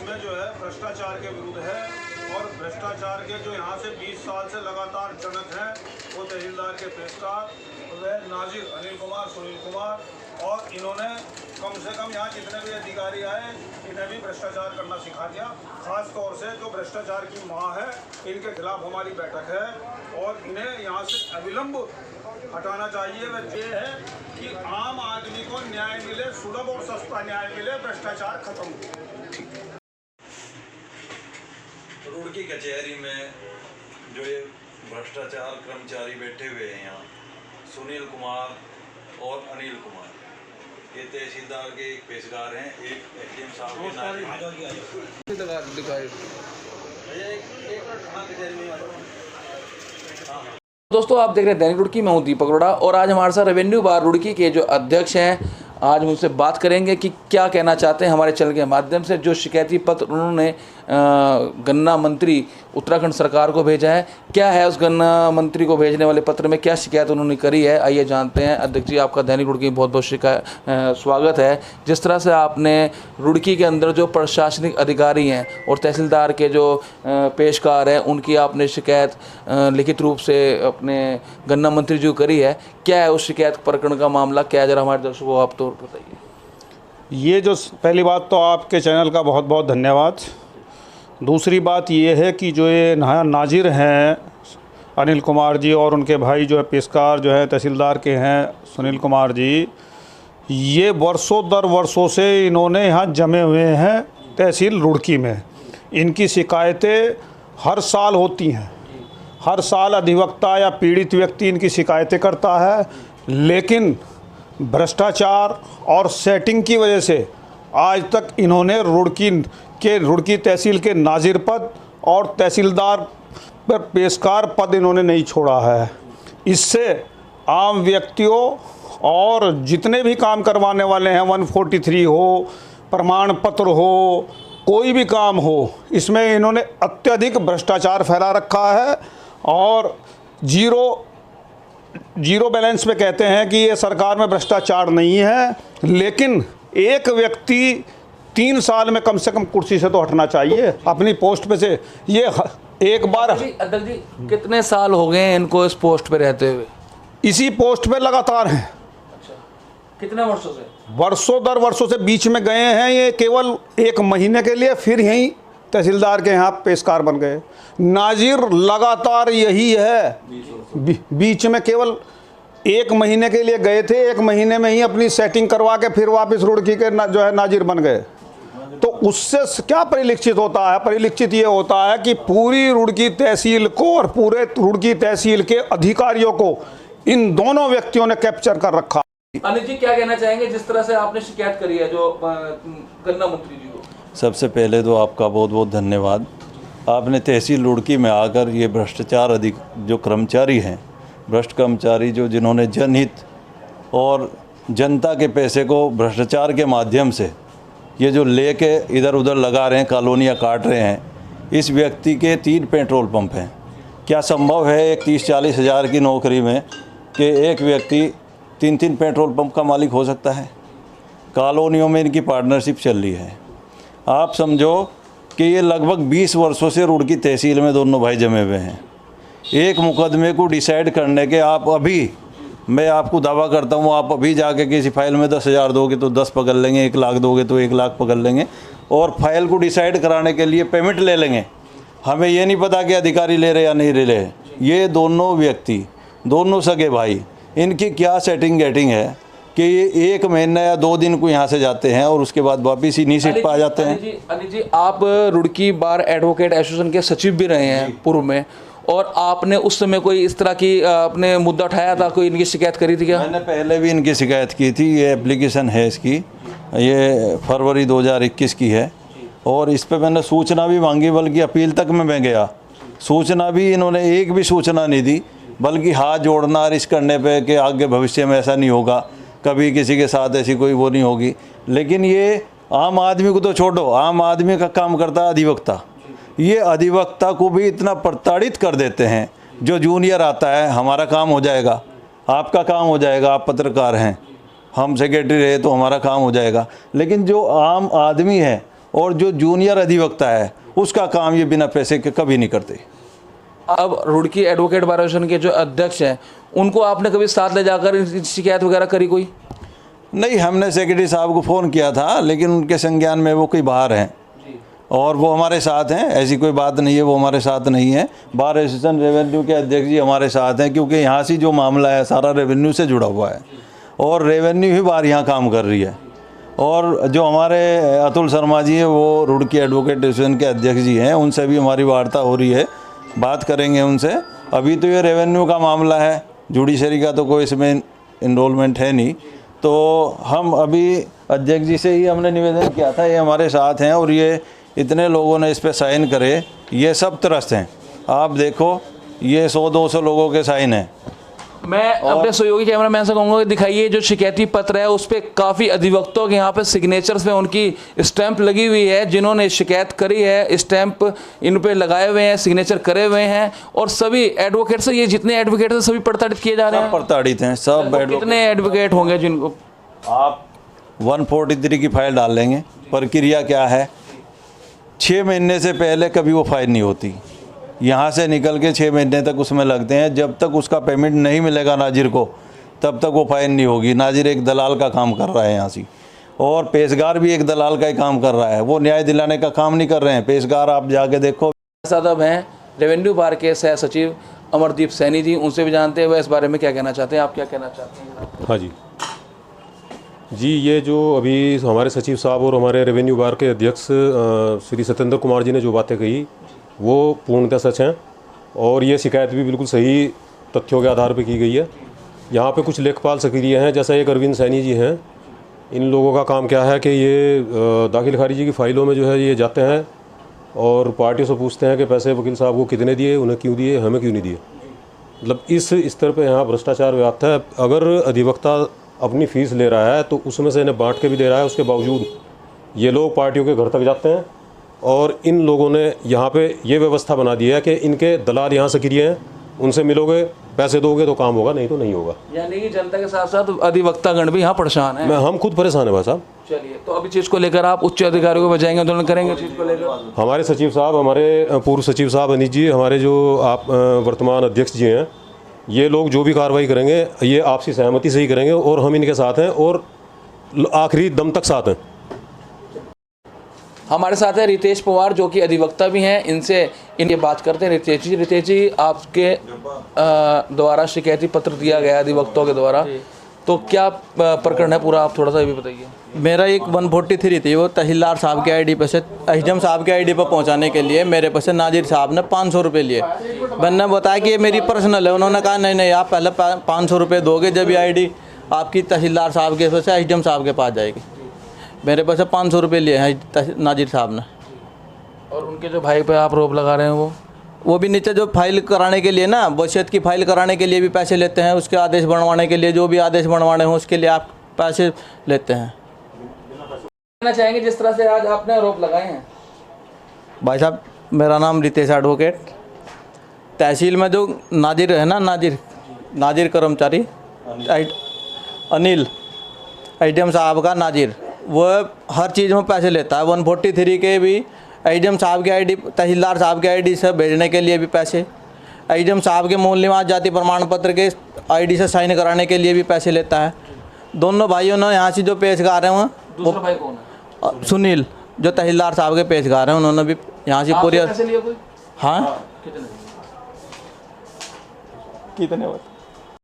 इसमें जो है भ्रष्टाचार के विरुद्ध है। और भ्रष्टाचार के जो यहाँ से 20 साल से लगातार जनक हैं वो तहसीलदार के पेशकार वह नाजिर अनिल कुमार, सुनील कुमार, और इन्होंने कम से कम यहाँ जितने भी अधिकारी आए इन्हें भी भ्रष्टाचार करना सिखा दिया। खास तौर से जो भ्रष्टाचार की माँ है इनके खिलाफ हमारी बैठक है और इन्हें यहाँ से अविलंब हटाना चाहिए। वह ये है कि आम आदमी को न्याय मिले, सुलभ और सस्ता न्याय मिले, भ्रष्टाचार खत्म हो। रुड़की कचहरी में जो ये भ्रष्टाचार कर्मचारी बैठे हुए हैं यहाँ, सुनील कुमार और अनिल कुमार, ये तहसीलदार के एक पेशकार हैं, एक एसडीएम साहब के दोस्तों आप देख रहे हैं दैनिक रुड़की, मैं हूं दीपक अरोड़ा और आज हमारे साथ रेवेन्यू बार रुड़की के जो अध्यक्ष हैं आज मुझसे बात करेंगे कि क्या कहना चाहते हैं हमारे चैनल के माध्यम से। जो शिकायती पत्र उन्होंने गन्ना मंत्री उत्तराखंड सरकार को भेजा है, क्या है उस गन्ना मंत्री को भेजने वाले पत्र में, क्या शिकायत उन्होंने करी है, आइए जानते हैं। अध्यक्ष जी आपका दैनिक रुड़की बहुत बहुत स्वागत है। जिस तरह से आपने रुड़की के अंदर जो प्रशासनिक अधिकारी हैं और तहसीलदार के जो पेशकार हैं उनकी आपने शिकायत लिखित रूप से अपने गन्ना मंत्री जी को करी है, क्या है उस शिकायत प्रकरण का मामला, क्या है, जरा हमारे दर्शकों को आप तो बताइए। ये जो पहली बात तो आपके चैनल का बहुत बहुत धन्यवाद। दूसरी बात ये है कि जो ये नाजिर हैं अनिल कुमार जी और उनके भाई जो है पेशकार जो है तहसीलदार के हैं सुनील कुमार जी, ये वर्षों दर वर्षों से इन्होंने यहाँ जमे हुए हैं तहसील रुड़की में। इनकी शिकायतें हर साल होती हैं, हर साल अधिवक्ता या पीड़ित व्यक्ति इनकी शिकायतें करता है, लेकिन भ्रष्टाचार और सेटिंग की वजह से आज तक इन्होंने रुड़की तहसील के नाजिर पद और तहसीलदार पर पेशकार पद इन्होंने नहीं छोड़ा है। इससे आम व्यक्तियों और जितने भी काम करवाने वाले हैं, 143 हो, प्रमाण पत्र हो, कोई भी काम हो, इसमें इन्होंने अत्यधिक भ्रष्टाचार फैला रखा है। और जीरो बैलेंस पे कहते हैं कि ये सरकार में भ्रष्टाचार नहीं है, लेकिन एक व्यक्ति 3 साल में कम से कम कुर्सी से तो हटना चाहिए अपनी पोस्ट पे से। ये एक बार अध्यक्ष जी कितने साल हो गए हैं इनको इस पोस्ट पे रहते हुए? इसी पोस्ट पे लगातार हैं। अच्छा, कितने वर्षों से? वर्षों दर वर्षों से। बीच में गए हैं ये केवल 1 महीने के लिए, फिर यहीं तहसीलदार के यहाँ पेशकार बन गए। नाजिर लगातार यही है, बीच में केवल 1 महीने के लिए गए थे, 1 महीने में ही अपनी सेटिंग करवा के फिर वापस रुड़की के जो है नाजिर बन गए। तो उससे क्या परिलक्षित होता है? परिलक्षित ये होता है कि पूरी रुड़की तहसील को और पूरे रुड़की तहसील के अधिकारियों को इन दोनों व्यक्तियों ने कैप्चर कर रखा। अनिल जी क्या कहना चाहेंगे जिस तरह से आपने शिकायत करी है जो गन्ना मंत्री जी को? सबसे पहले तो आपका बहुत बहुत धन्यवाद। आपने तहसील रुड़की में आकर ये भ्रष्टाचार जो कर्मचारी हैं, भ्रष्ट कर्मचारी जो जिन्होंने जनहित और जनता के पैसे को भ्रष्टाचार के माध्यम से ये जो लेके इधर उधर लगा रहे हैं, कॉलोनियाँ काट रहे हैं, इस व्यक्ति के 3 पेट्रोल पंप हैं। क्या संभव है एक 30-40 हज़ार की नौकरी में कि एक व्यक्ति 3-3 पेट्रोल पंप का मालिक हो सकता है? कॉलोनियों में इनकी पार्टनरशिप चल रही है। आप समझो कि ये लगभग 20 वर्षों से रुड़की तहसील में दोनों भाई जमे हुए हैं। एक मुकदमे को डिसाइड करने के आप अभी, मैं आपको दावा करता हूँ, आप अभी जाके किसी फाइल में 10,000 दोगे तो 10 पकड़ लेंगे, 1 लाख दोगे तो 1 लाख पकड़ लेंगे और फाइल को डिसाइड कराने के लिए पेमेंट ले लेंगे। हमें ये नहीं पता कि अधिकारी ले रहे या नहीं ले रहे। ये दोनों व्यक्ति, दोनों सगे भाई, इनकी क्या सेटिंग गेटिंग है कि ये 1 महीना या 2 दिन को यहाँ से जाते हैं और उसके बाद वापिस इन्हीं सीट पर आ जाते हैं। अनिल जी आप रुड़की बार एडवोकेट एसोसिएशन के सचिव भी रहे हैं पूर्व में, और आपने उस समय कोई इस तरह की आपने मुद्दा उठाया था, कोई इनकी शिकायत करी थी क्या? मैंने पहले भी इनकी शिकायत की थी। ये एप्लीकेशन है इसकी, ये फरवरी 2021 की है और इस पर मैंने सूचना भी मांगी, बल्कि अपील तक में मैं गया। सूचना भी इन्होंने एक भी सूचना नहीं दी, बल्कि हाथ जोड़ना रिस्क करने पे कि आगे भविष्य में ऐसा नहीं होगा, कभी किसी के साथ ऐसी कोई वो नहीं होगी। लेकिन ये आम आदमी को तो छोड़ो, आम आदमी का काम करता है अधिवक्ता। ये अधिवक्ता को भी इतना प्रताड़ित कर देते हैं। जो जूनियर आता है, हमारा काम हो जाएगा, आपका काम हो जाएगा, आप पत्रकार हैं, हम सेक्रेटरी रहे तो हमारा काम हो जाएगा। लेकिन जो आम आदमी है और जो जूनियर अधिवक्ता है उसका काम ये बिना पैसे के कभी नहीं करते। अब रुड़की एडवोकेट बार एसोसिएशन के जो अध्यक्ष हैं उनको आपने कभी साथ ले जाकर शिकायत वगैरह करी कोई? नहीं, हमने सेक्रेटरी साहब को फ़ोन किया था, लेकिन उनके संज्ञान में वो कोई बाहर हैं और वो हमारे साथ हैं, ऐसी कोई बात नहीं है, वो हमारे साथ नहीं है। बार एसोसिएशन रेवेन्यू के अध्यक्ष जी हमारे साथ हैं, क्योंकि यहाँ से जो मामला है सारा रेवेन्यू से जुड़ा हुआ है और रेवेन्यू ही बार यहाँ काम कर रही है। और जो हमारे अतुल शर्मा जी हैं वो रुड़की एडवोकेट एसोसिएशन के अध्यक्ष जी हैं, उनसे भी हमारी वार्ता हो रही है, बात करेंगे उनसे। अभी तो ये रेवेन्यू का मामला है, जुडिशरी का तो कोई इसमें इनरोलमेंट है नहीं, तो हम अभी अध्यक्ष जी से ही हमने निवेदन किया था, ये हमारे साथ हैं और ये इतने लोगों ने इस पे साइन करे, ये सब त्रस्त हैं। आप देखो ये 100-200 लोगों के साइन हैं। मैं अपने सहयोगी कैमरामैन से कहूँगा कि दिखाइए जो शिकायती पत्र है उस पर काफ़ी अधिवक्ताओं के यहाँ पे सिग्नेचर्स में उनकी स्टैंप लगी हुई है, जिन्होंने शिकायत करी है स्टैंप इन पे लगाए हुए हैं, सिग्नेचर करे हुए हैं और सभी एडवोकेट से, ये जितने एडवोकेट हैं सभी प्रताड़ित किए जा रहे हैं। प्रताड़ित हैं सब। कितने एडवोकेट होंगे जिनको आप 143 की फाइल डाल लेंगे? प्रक्रिया क्या है, 6 महीने से पहले कभी वो फाइल नहीं होती, यहाँ से निकल के 6 महीने तक उसमें लगते हैं। जब तक उसका पेमेंट नहीं मिलेगा नाजिर को तब तक वो फाइन नहीं होगी। नाजिर एक दलाल का काम कर रहा है यहाँ से, और पेशगार भी एक दलाल का ही काम कर रहा है, वो न्याय दिलाने का काम नहीं कर रहे हैं पेशगार। आप जाके देखो। साहब हैं रेवेन्यू बार के सह सचिव अमरदीप सैनी जी, उनसे भी जानते हैं वह इस बारे में क्या कहना चाहते हैं। आप क्या कहना चाहते हैं? हाँ जी, ये जो अभी हमारे सचिव साहब और हमारे रेवेन्यू बार के अध्यक्ष श्री सत्येंद्र कुमार जी ने जो बातें कही वो पूर्णतः सच हैं और ये शिकायत भी बिल्कुल सही तथ्यों के आधार पर की गई है। यहाँ पे कुछ लेखपाल सक्रिय हैं, जैसा एक अरविंद सैनी जी हैं। इन लोगों का काम क्या है कि ये दाखिल खारिजी की फ़ाइलों में जो है ये जाते हैं और पार्टियों से पूछते हैं कि पैसे वकील साहब को कितने दिए, उन्हें क्यों दिए, हमें क्यों नहीं दिए। मतलब इस स्तर पे यहाँ भ्रष्टाचार व्याप्त है। अगर अधिवक्ता अपनी फ़ीस ले रहा है तो उसमें से इन्हें बांट के भी दे रहा है, उसके बावजूद ये लोग पार्टियों के घर तक जाते हैं और इन लोगों ने यहाँ पे ये व्यवस्था बना दी है कि इनके दलाल यहाँ सक्रिय हैं, उनसे मिलोगे पैसे दोगे तो काम होगा, नहीं तो नहीं होगा। यानी कि जनता के साथ साथ अधिवक्तागण भी यहाँ परेशान है। हम खुद परेशान है भाई साहब। चलिए, तो अभी चीज़ को लेकर आप उच्च अधिकारियों को बजाएंगे, आंदोलन करेंगे चीज़ को लेकर? हमारे सचिव साहब, हमारे पूर्व सचिव साहब अनिल जी, हमारे जो आप वर्तमान अध्यक्ष जी हैं, ये लोग जो भी कार्रवाई करेंगे ये आपसी सहमति से ही करेंगे और हम इनके साथ हैं और आखिरी दम तक साथ हैं। हमारे साथ है रितेश पवार जो कि अधिवक्ता भी हैं, इनके बात करते हैं। रितेश जी आपके द्वारा शिकायती पत्र दिया गया अधिवक्ताओं के द्वारा, तो क्या प्रकरण है पूरा, आप थोड़ा सा ये भी बताइए। मेरा एक 143 थी, वो तहसीलदार साहब के आईडी पे से एचडीएम साहब के आईडी पर पहुंचाने के लिए मेरे पास से नाजिर साहब ने 500 रुपये लिए। मैंने बताया कि ये मेरी पर्सनल है, उन्होंने कहा नहीं आप पहले 500 रुपये दोगे जब ये आईडी आपकी तहसीलदार साहब के पास से एचडीएम साहब के पास जाएगी। मेरे पास से 500 रुपये लिए हैं नाजिर साहब ने। और उनके जो भाई पे आप रोप लगा रहे हैं वो भी नीचे जो फाइल कराने के लिए ना, वसीयत की फाइल कराने के लिए भी पैसे लेते हैं, उसके आदेश बनवाने के लिए जो भी आदेश बनवाने हों उसके लिए आप पैसे लेते हैं। कहना चाहेंगे जिस तरह से आज आपने आरोप लगाए हैं? भाई साहब मेरा नाम रितेश एडवोकेट, तहसील में जो नाजिर है ना, नाजिर कर्मचारी अनिल एचडीएम साहब का नाजिर, वो हर चीज़ में पैसे लेता है। 143 के भी एचडीएम साहब के आईडी, तहसीलदार साहब के आईडी से भेजने के लिए भी पैसे, एचडीएम साहब के मूल निवास जाति प्रमाण पत्र के आईडी से साइन कराने के लिए भी पैसे लेता है। दोनों भाइयों ने यहाँ से जो पेशकार हैं वो भाई कौन है? सुनील जो तहसीलदार साहब के पेशकार हैं, उन्होंने भी यहाँ से पूरी। पैसे लिए कोई? हाँ कितने? कितने